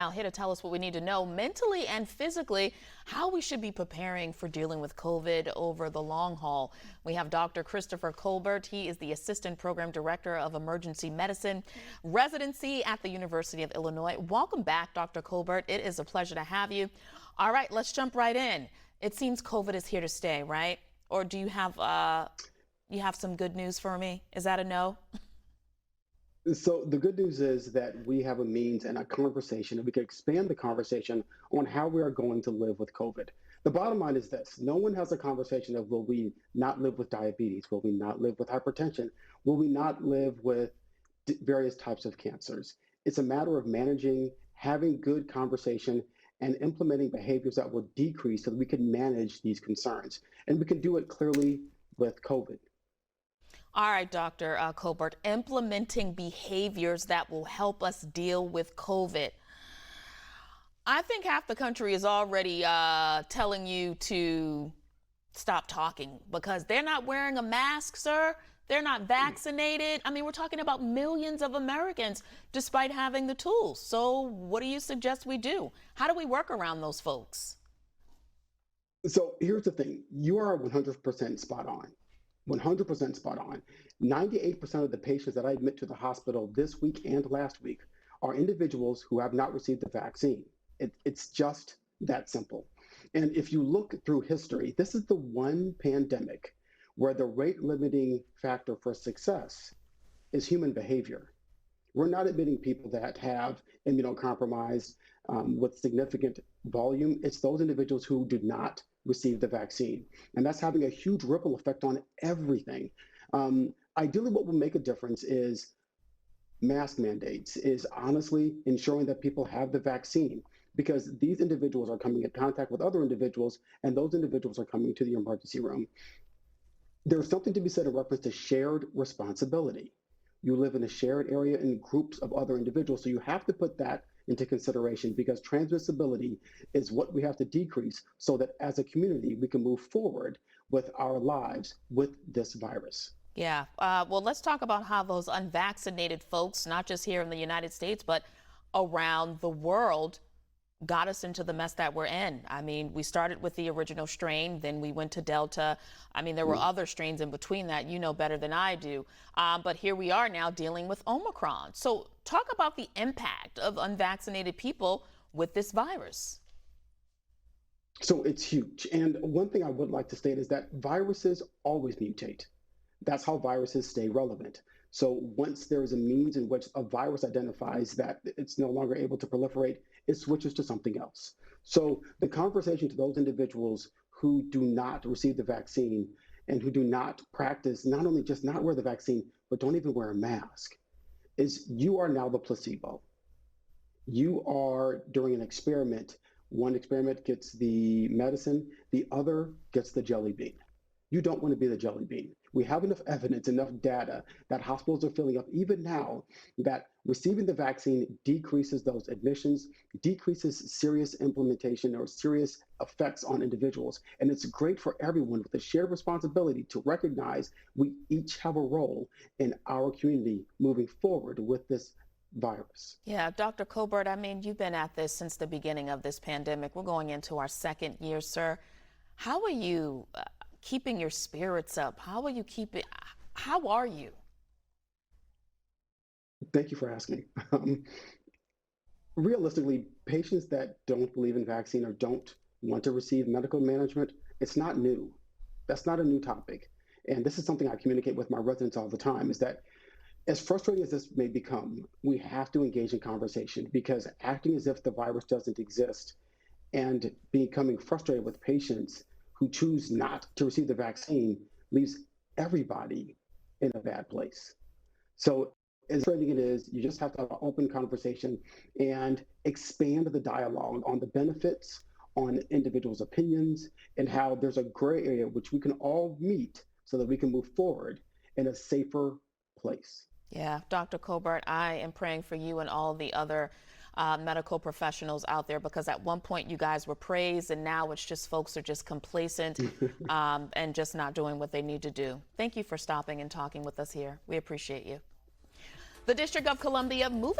Now, here to tell us what we need to know mentally and physically, how we should be preparing for dealing with COVID over the long haul. We have Dr. Christopher Colbert. He is the Assistant Program Director of Emergency Medicine Residency at the University of Illinois. Welcome back, Dr. Colbert. It is a pleasure to have you. All right, let's jump right in. It seems COVID is here to stay, right? Or do you have some good news for me? Is that a no? So the good news is that we have a means and a conversation, and we can expand the conversation on how we are going to live with COVID. The bottom line is this: no one has a conversation of will we not live with diabetes? Will we not live with hypertension? Will we not live with various types of cancers? It's a matter of managing, having good conversation, and implementing behaviors that will decrease so that we can manage these concerns. And we can do it clearly with COVID. All right, Dr. Colbert, implementing behaviors that will help us deal with COVID. I think half the country is already telling you to stop talking because they're not wearing a mask, sir. They're not vaccinated. I mean, we're talking about millions of Americans despite having the tools. So what do you suggest we do? How do we work around those folks? So here's the thing: you are 100% spot on. 100% spot on. 98% of the patients that I admit to the hospital this week and last week are individuals who have not received the vaccine. It's just that simple. And if you look through history, this is the one pandemic where the rate limiting factor for success is human behavior. We're not admitting people that have immunocompromised with significant volume. It's those individuals who do not receive the vaccine. And that's having a huge ripple effect on everything. Ideally, what will make a difference is mask mandates, is honestly ensuring that people have the vaccine, because these individuals are coming in contact with other individuals, and those individuals are coming to the emergency room. There's something to be said in reference to shared responsibility. You live in a shared area in groups of other individuals, so you have to put that into consideration, because transmissibility is what we have to decrease so that as a community we can move forward with our lives with this virus. Yeah, well, let's talk about how those unvaccinated folks, not just here in the United States, but around the world, got us into the mess that we're in. I mean, we started with the original strain, then we went to Delta. I mean, there were other strains in between that, you know better than I do. But here we are now dealing with Omicron. So talk about the impact of unvaccinated people with this virus. So it's huge. And one thing I would like to state is that viruses always mutate. That's how viruses stay relevant. So once there is a means in which a virus identifies that it's no longer able to proliferate, it switches to something else. So the conversation to those individuals who do not receive the vaccine and who do not practice, not only just not wear the vaccine, but don't even wear a mask, is you are now the placebo. You are doing an experiment. One experiment gets the medicine, the other gets the jelly bean. You don't want to be the jelly bean. We have enough evidence, enough data that hospitals are filling up even now that receiving the vaccine decreases those admissions, decreases serious implementation or serious effects on individuals. And it's great for everyone with a shared responsibility to recognize we each have a role in our community moving forward with this virus. Yeah, Dr. Colbert, I mean, you've been at this since the beginning of this pandemic. We're going into our second year, sir. How are you keeping your spirits up? How are you? Thank you for asking. Realistically, patients that don't believe in vaccine or don't want to receive medical management, it's not new. That's not a new topic. And this is something I communicate with my residents all the time, is that as frustrating as this may become, we have to engage in conversation, because acting as if the virus doesn't exist and becoming frustrated with patients who choose not to receive the vaccine leaves everybody in a bad place. So as frustrating it is, you just have to have an open conversation and expand the dialogue on the benefits, on individuals' opinions, and how there's a gray area which we can all meet so that we can move forward in a safer place. Yeah, Dr. Colbert, I am praying for you and all the other medical professionals out there, because at one point you guys were praised and now it's just folks are just complacent and just not doing what they need to do. Thank you for stopping and talking with us here. We appreciate you. The District of Columbia moving